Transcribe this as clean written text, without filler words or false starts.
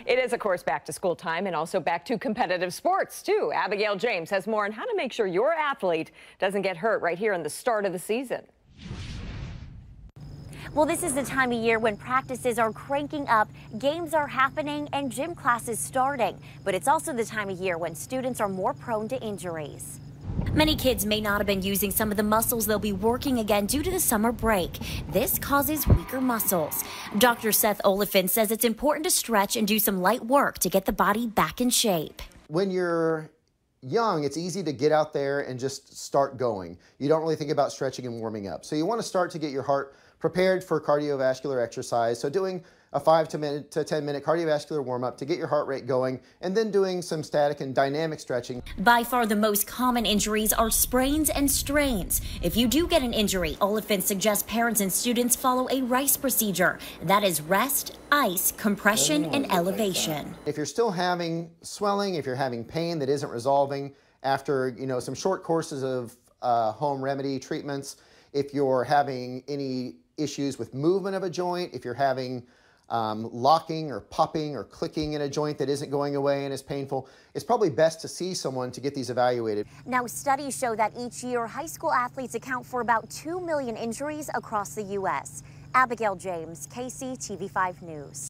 It is, of course, back to school time and also back to competitive sports, too. Abigail James has more on how to make sure your athlete doesn't get hurt right here in the start of the season. Well, this is the time of year when practices are cranking up, games are happening, and gym classes starting. But it's also the time of year when students are more prone to injuries. Many kids may not have been using some of the muscles they'll be working again due to the summer break. This causes weaker muscles. Dr. Seth Oliphant says it's important to stretch and do some light work to get the body back in shape. When you're young, it's easy to get out there and just start going. You don't really think about stretching and warming up. So you want to start to get your heart prepared for cardiovascular exercise. So doing a 5 to 10 minute cardiovascular warm-up to get your heart rate going, and then doing some static and dynamic stretching. By far the most common injuries are sprains and strains. If you do get an injury, Oliphant suggests parents and students follow a RICE procedure. That is rest, ice, compression, and elevation. If you're still having swelling, if you're having pain that isn't resolving after some short courses of home remedy treatments, if you're having any issues with movement of a joint, if you're having locking or popping or clicking in a joint that isn't going away and is painful, it's probably best to see someone to get these evaluated. Now, studies show that each year high school athletes account for about 2 million injuries across the U.S. Abigail James, KC TV5 News.